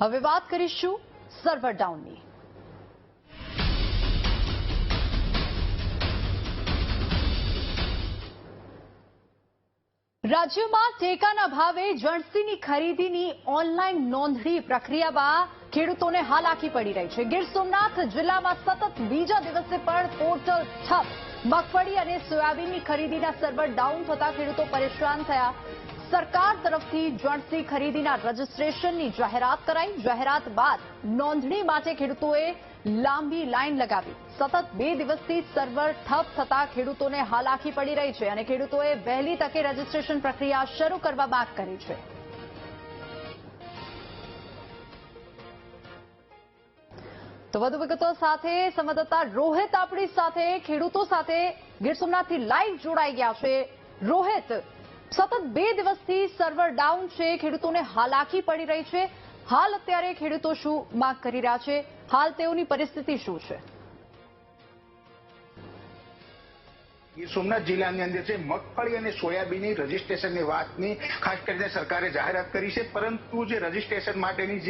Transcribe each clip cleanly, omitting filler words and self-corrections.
હવે વાત કરીશું સર્વર ડાઉનની। રાજ્યમાં ટેકાના ભાવે જણસીની ખરીદીની ઓનલાઈન નોંધણી પ્રક્રિયામાં ખેડૂતોને હાલાકી પડી રહી છે। ગીર સોમનાથ જિલ્લામાં સતત બીજા દિવસે પણ પોર્ટલ ઠપ। મગફળી અને સોયાબીનની ખરીદીના સર્વર ડાઉન થતા ખેડૂતો પરેશાન થયા। સરકાર તરફથી જણસી ખરીદીના રજીસ્ટ્રેશનની જાહેરાત કરાઈ। જાહેરાત બાદ નોંધણી માટે ખેડૂતોએ લાંબી લાઈન લગાવી। સતત 2 દિવસથી સર્વર ઠપ થતા ખેડૂતોને હાલાકી પડી રહી છે અને ખેડૂતોએ વહેલી તકે રજીસ્ટ્રેશન પ્રક્રિયા શરૂ કરવા માંગ કરી છે। તો વધુ વિગતો સાથે સંવાદદાતા રોહિત આપણી સાથે ખેડૂતો સાથે ગીર સોમનાથથી લાઈવ જોડાઈ ગયા છે। રોહિત, સતત 2 દિવસથી સર્વર ડાઉન છે, ખેડૂતોને હાલાકી પડી રહી છે। હાલ અત્યારે ખેડૂતો શું માંગ કરી રહ્યા છે? હાલ તેઓની પરિસ્થિતિ શું છે? ગીર સોમનાથ જિલ્લાની અંદર છે મગફળી અને સોયાબીનની રજીસ્ટ્રેશનની વાતની ખાસ કરીને સરકારે જાહેરાત કરી છે, પરંતુ જે રજીસ્ટ્રેશન માટેની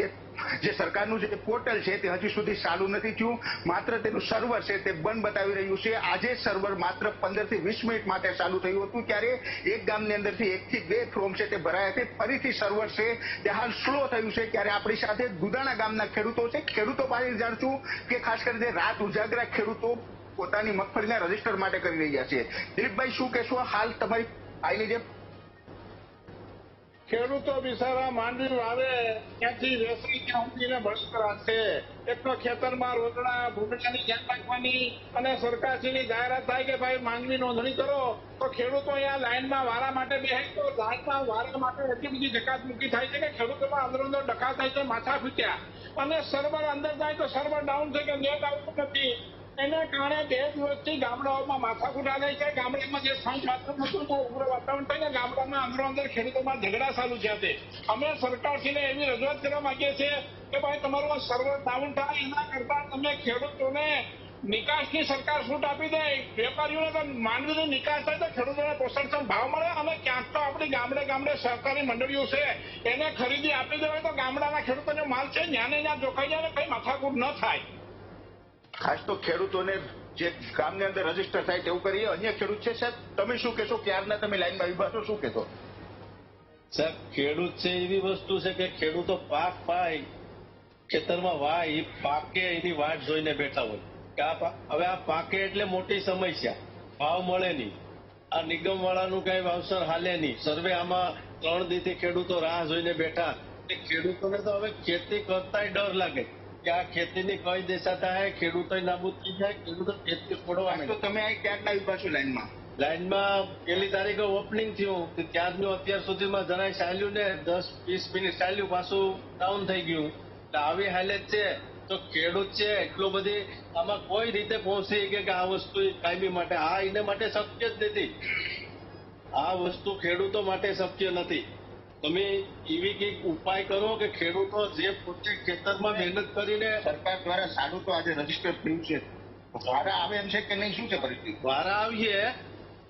જે સરકારનું જે પોર્ટલ છે તે હજી સુધી ચાલુ નથી થયું। માત્ર તેનું સર્વર છે તે બંધ બતાવી રહ્યું છે। આજે સર્વર માત્ર 15 થી 20 મિનિટ માટે ચાલુ થયું હતું, ત્યારે એક ગામની અંદરથી 1 થી 2 ફોર્મ છે તે ભરાયા છે। ફરીથી સર્વર છે તે હાલ સ્લો થયું છે। ત્યારે આપણી સાથે દુધાણા ગામના ખેડૂતો છે, ખેડૂતો પાસે જાણશું કે ખાસ કરીને રાત ઉજાગરા ખેડૂતો પોતાની મગફળીના રજીસ્ટર માટે કરી રહ્યા છે। દિલીપભાઈ, શું કહેશો હાલ તમારી આઈની જે ખેડૂતો બિચારા માંડવી વાવે ત્યાંથી વેસી ત્યાં ઊંઘીને બળતરા છે। એક તો ખેતરમાં રોજડા ભૂંગળાની ધ્યાન રાખવાની અને સરકારશ્રીની જાહેરાત થાય કે ભાઈ માંડવી નોંધણી કરો, તો ખેડૂતો અહીંયા લાઈનમાં વારા માટે બેસે તો લાઈનમાં વારા માટે એટલી બધી ધક્કામુક્કી થાય છે કે ખેડૂતોમાં અંદર અંદર ડખા થાય છે, માથા ફૂટ્યા। અને સર્વર અંદર જાય તો સર્વર ડાઉન છે કે નેટ આવતું નથી। એના કારણે 2 દિવસથી ગામડાઓમાં માથાકૂટ આવે છે। ગામડામાં જે શાંત વાતાવરણ હતું તો ઉગ્ર વાતાવરણ થઈને ગામડામાં અંદરો અંદર ખેડૂતોમાં ઝઘડા ચાલુ છે। અમે સરકારશ્રીને એવી રજૂઆત કરવા માંગીએ છીએ કે ભાઈ તમારું આ સર્વર ડાઉન થાય એના કરતા તમે ખેડૂતોને નિકાસની સરકાર છૂટ આપી દે। વેપારીઓને તો માંડવીની નિકાસ થાય તો ખેડૂતોને પોષણક્ષમ ભાવ મળે અને ક્યાંક તો આપણી ગામડે ગામડે સહકારી મંડળીઓ છે એને ખરીદી આપી દેવાય તો ગામડાના ખેડૂતોને માલ છે ન્યાને ત્યાં જોખાઈ જાય ને કઈ માથાકૂટ ન થાય। ખાસ તો ખેડૂતોને જે ગામની અંદર રજીસ્ટર થાય તેવું કરીએ। અન્ય ખેડૂત છે સાહેબ, તમે શું કહેશો? ક્યારના તમે લાઈનમાં ઉભા છો, શું કહેશો? સાહેબ, ખેડૂત છે એવી વસ્તુ છે કે ખેડૂતો પાક પાય ખેતરમાં વાય એ પાકે એની વાટ જોઈને બેઠા હોય કે હવે આ પાકે એટલે મોટી સમસ્યા, ભાવ મળે નહીં, આ નિગમ વાળાનું કઈ વાવસર હાલે નહીં, સર્વે આમાં 3 દીથી ખેડૂતો રાહ જોઈને બેઠા। ખેડૂતોને તો હવે ખેતી કરતાય ડર લાગે કે આ ખેતીની કઈ દિશા થાય, ખેડૂતો નાબૂદ થઈ જાય, ખેડૂતો ખેતી છોડવા। તો તમે આ ક્યારના ઉભા છો લાઈનમાં? લાઈનમાં 1 તારીખે ઓપનિંગ થયું, ત્યારનું અત્યાર સુધીમાં જરાય ચાલ્યું ને 10-20 મિનિટ ચાલ્યું, પાછું ડાઉન થઈ ગયું। એટલે આવી હાલત છે તો ખેડૂત છે એટલો બધી આમાં કોઈ રીતે પહોંચી કે આ વસ્તુ કાયમી માટે એને માટે શક્ય જ નથી। આ વસ્તુ ખેડૂતો માટે શક્ય નથી। તમે એવી કઈક ઉપાય કરો કે ખેડૂતો જે પોતે ખેતરમાં મહેનત કરીને સરકાર દ્વારા સારું તો આજે રજીસ્ટર થયું છે, વારા આવે એમ છે કે નહીં? શું છે પરિસ્થિતિ? વારા આવીએ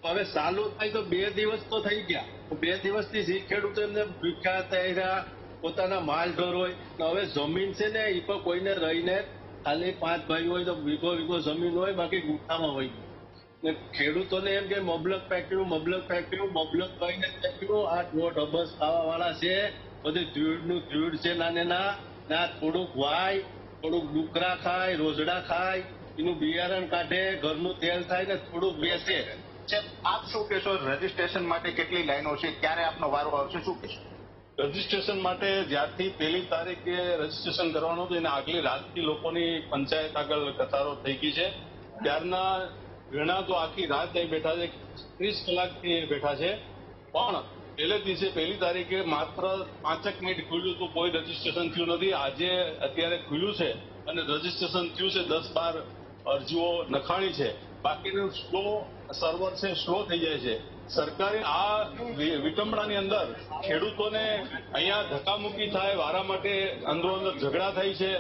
હવે ચાલુ થાય તો 2 દિવસ તો થઈ ગયા। 2 દિવસથી જે ખેડૂતો એમને ભૂખ્યા તૈયાર પોતાના માલ ઢોર હોય, હવે જમીન છે ને એ પણ કોઈને રહીને ખાલી 5 ભાઈ હોય તો વીઘો જમીન હોય, બાકી ગુઠામાં હોય ને ખેડૂતોને એમ કે મબલક કહીને ફેક્ટરીઓ આ દોઢ અબજ ખાવા વાળા છે, બધી ધૂળ છે ના થોડુંક વાય, થોડુંક ડુકરા ખાય, રોજડા ખાય, એનું બિયારણ કાઢે, ઘરનું તેલ થાય ને થોડુંક બેસે। આપ શું કહેશો? રજીસ્ટ્રેશન માટે કેટલી લાઈનો છે? ક્યારે આપનો વારો આવશે, શું કહેશો? રજીસ્ટ્રેશન માટે જ્યારથી 1 તારીખે રજીસ્ટ્રેશન કરવાનું હતું એને આગલી રાતથી લોકોની પંચાયત આગળ કતારો થઈ ગઈ છે। ત્યારના ઘણા તો આખી રાત અહીં બેઠા છે, 30 કલાકથી બેઠા છે, પણ પહેલે દિવસે 1 તારીખે માત્ર 5 મિનિટ ખુલ્યું હતું, કોઈ રજીસ્ટ્રેશન થયું નથી। આજે અત્યારે ખુલ્યું છે અને રજીસ્ટ્રેશન થયું છે, 10-12 અરજીઓ નખાણી છે, બાકીનું સર્વર છે સ્લો થઈ જાય છે। સરકારે આ વિટંબણાની અંદર ખેડૂતોને અહીંયા ધક્કામુક્કી થાય, વારા માટે અંદરો અંદર ઝઘડા થાય છે,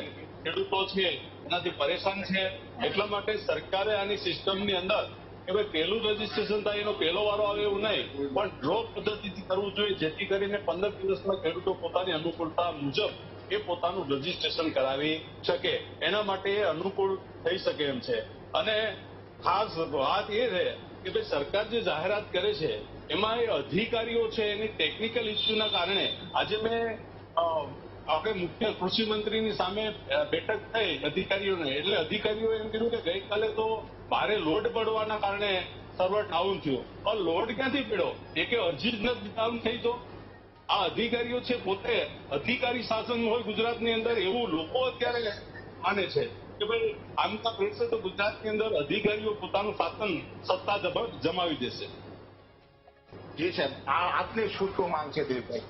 ખેડૂતો છે એનાથી પરેશાન છે। એટલા માટે સરકારે આની સિસ્ટમની અંદર કે ભાઈ પહેલું રજીસ્ટ્રેશન થાય એનો પહેલો વારો આવે એવું નહીં, પણ ડ્રોપ પદ્ધતિથી કરવું જોઈએ, જેથી કરીને 15 દિવસમાં ખેડૂતો પોતાની અનુકૂળતા મુજબ એ પોતાનું રજીસ્ટ્રેશન કરાવી શકે, એના માટે અનુકૂળ થઈ શકે એમ છે. અને ખાસ વાત એ છે કે ભાઈ સરકાર જે જાહેરાત કરે છે એમાં એ અધિકારીઓ છે એની ટેકનિકલ ઇસ્યુના કારણે આજે મેં આપણે મુખ્ય કૃષિ મંત્રીની સામે બેઠક થઈ અધિકારીઓને, એટલે અધિકારીઓ એમ કીધું કે ગઈકાલે તો ભારે લોડ પડવાના કારણે સર્વર ડાઉન થયું. પણ લોડ ક્યાંથી પડ્યો? એ કે અરજી જ નથી ડાઉન થઈ. તો આ અધિકારીઓ છે પોતે અધિકારી શાસન હોય ગુજરાતની અંદર એવું લોકો અત્યારે માને છે કે ભાઈ આમના રહેશે તો ગુજરાતની અંદર અધિકારીઓ પોતાનું શાસન સત્તા જમાવી દેશે. જી સાહેબ, આપને શું માંગ છે દિલીપભાઈ?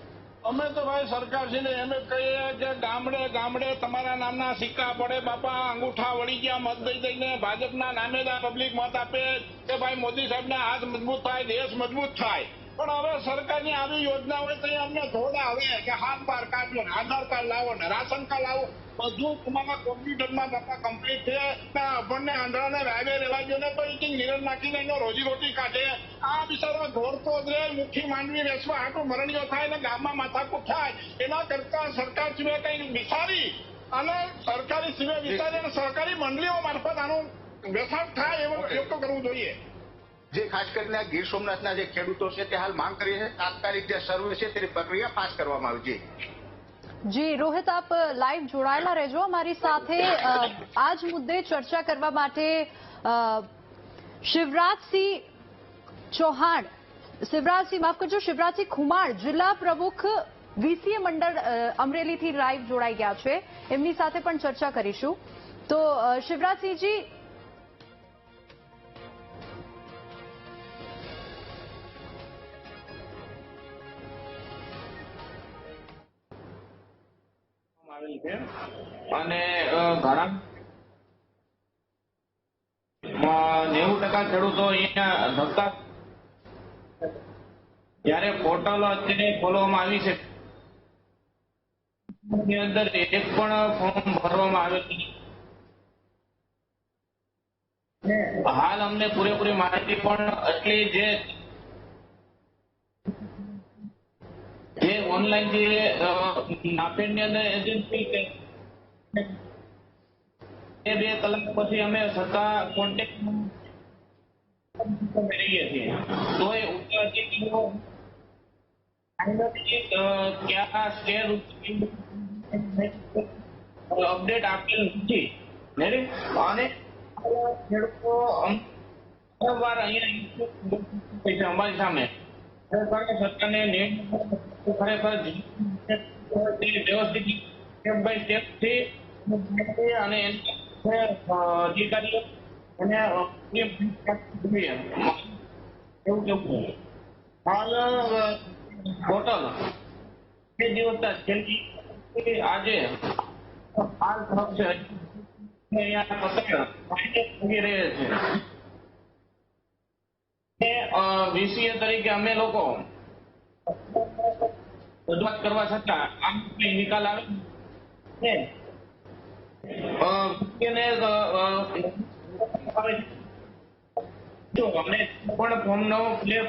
અમે તો ભાઈ સરકાર છે ને એમ જ કહીએ કે ગામડે ગામડે તમારા નામના સિક્કા પડે બાપા, અંગૂઠા વળી ગયા મત દઈ દઈને ભાજપના નામે પબ્લિક મત આપે કે ભાઈ મોદી સાહેબના હાથ મજબૂત થાય, દેશ મજબૂત થાય. પણ હવે સરકારની આવી યોજના હોય તો અમને થોડા આવે કે હાથ બાર કાઢો ને આધાર કાર્ડ લાવો ને રાશન કાર્ડ લાવો, બધું તમારા કોમ્પ્યુટરમાં બાપા કમ્પ્લીટ છે. આપણને આંધળાને વાવે રહેવા દો ને તો એ નિરન નાખીને એનો રોજીરોટી કાઢે. આ બિચારો દોડતો જ રહે, મુઠ્ઠી માંડવી વેચવા હાટું મરણીઓ થાય ને ગામમાં માથાકૂટ થાય. એના કરતા સરકાર સિવાય કઈ વિચારી અને સરકારી સિવાય વિચારી અને સરકારી મંડળીઓ મારફત આનું વેચાણ થાય એવું તો કરવું જોઈએ. જે ખાસ કરીને ગીર સોમનાથના જે ખેડૂતો છે તે હાલ માંગ કરી છે તાત્કાલિક જે સર્વે છે તેની પ્રક્રિયા પાસ કરવામાં આવી છે. જી રોહિત, આપ લાઈવ જોડાયેલા રહેજો અમારી સાથે. આ જ મુદ્દે ચર્ચા કરવા માટે શિવરાજસિંહ ખુમાણ જિલ્લા પ્રમુખ વીસીએ મંડળ અમરેલીથી લાઈવ જોડાઈ ગયા છે. એમની સાથે પણ ચર્ચા કરીશું. તો શિવરાજસિંહજી, અને ઘણા 90% ખેડૂતો અહીંયા ધક્કા જયારે પોર્ટલ અત્યારે ખોલવામાં આવી છે એની અંદર એક પણ ફોર્મ ભરવામાં આવેલ નથી. હાલ અમને પૂરેપૂરી માહિતી પણ એટલી જે ઓનલાઈન જે નાફેડની અંદર એજન્સી છે એ 2 કલાક પછી અમે છતાં કોન્ટેક્ટ રહીએ છીએ તો એ અધિકારીઓ ક્યાં સ્ટેર અપડેટ આપેલ નથી અને ખેડૂતો વારંવાર અહીંયા અમારી સામે સરકારને ખરેખર વ્યવસ્થિત સ્ટેપ બાય સ્ટેપ થી અને અધિકારીઓ અને એવું કેવું હાલ ટોટલ 2 દિવસ છેલ્લી આજે હાલ છે અહીંયા છે વીસીએ તરીકે અમે લોકો રજૂઆત કરવા છતાં આમ નિકાલ આવે અમને પણ ફોર્મ નો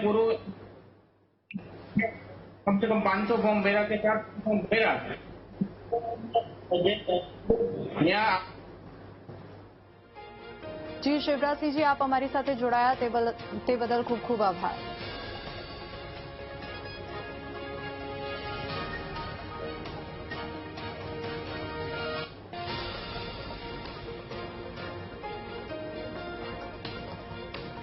પૂરું કમસે કમ 500 ફોર્મ ભર્યા કે 400 ફોર્મ ભર્યા જી શિવરાજસિંહજી, આપ અમારી સાથે જોડાયા તે બદલ ખૂબ ખૂબ આભાર.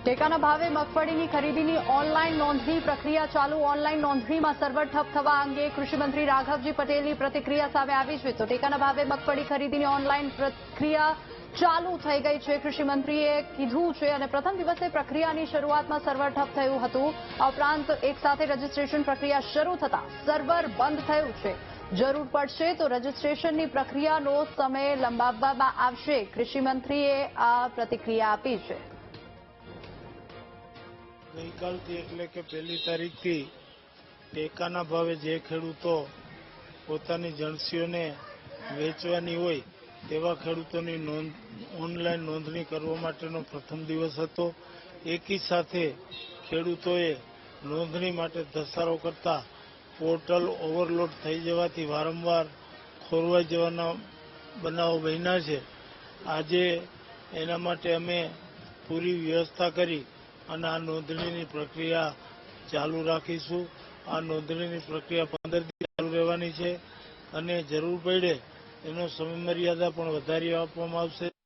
ટેકાના ભાવે મગફળીની ખરીદીની ઓનલાઈન નોંધણી પ્રક્રિયા ચાલુ. ઓનલાઈન નોંધણીમાં સર્વર ઠપ થવા અંગે કૃષિમંત્રી રાઘવજી પટેલની પ્રતિક્રિયા સામે આવી છે. તો ટેકાના ભાવે મગફળી ખરીદીની ઓનલાઈન પ્રક્રિયા ચાલુ થઈ ગઈ છે, કૃષિમંત્રીએ કીધું છે. અને પ્રથમ દિવસે પ્રક્રિયાની શરૂઆતમાં સર્વર ઠપ થયું હતું. આ ઉપરાંત એક સાથે રજીસ્ટ્રેશન પ્રક્રિયા શરૂ થતા સર્વર બંધ થયું છે. જરૂર પડશે તો રજીસ્ટ્રેશનની પ્રક્રિયાનો સમય લંબાવવામાં આવશે. કૃષિમંત્રીએ આ પ્રતિક્રિયા આપી છે. ગઈકાલથી એટલે કે 1 તારીખથી ટેકાના ભાવે જે ખેડૂતો પોતાની જણસીઓને વેચવાની હોય તેવા ખેડૂતોની ઓનલાઈન નોંધણી કરવા માટેનો પ્રથમ દિવસ હતો. એકી સાથે ખેડૂતોએ નોંધણી માટે ધસારો કરતા પોર્ટલ ઓવરલોડ થઈ જવાથી વારંવાર ખોરવાઈ જવાના બનાવો બન્યા છે. આજે એના માટે અમે પૂરી વ્યવસ્થા કરી અને આ નોંધણીની પ્રક્રિયા ચાલુ રાખીશું. આ નોંધણીની પ્રક્રિયા 15 દિવસ ચાલુ રહેવાની છે અને જરૂર પડે એનો સમય મર્યાદા પણ વધારી આપવામાં આવશે.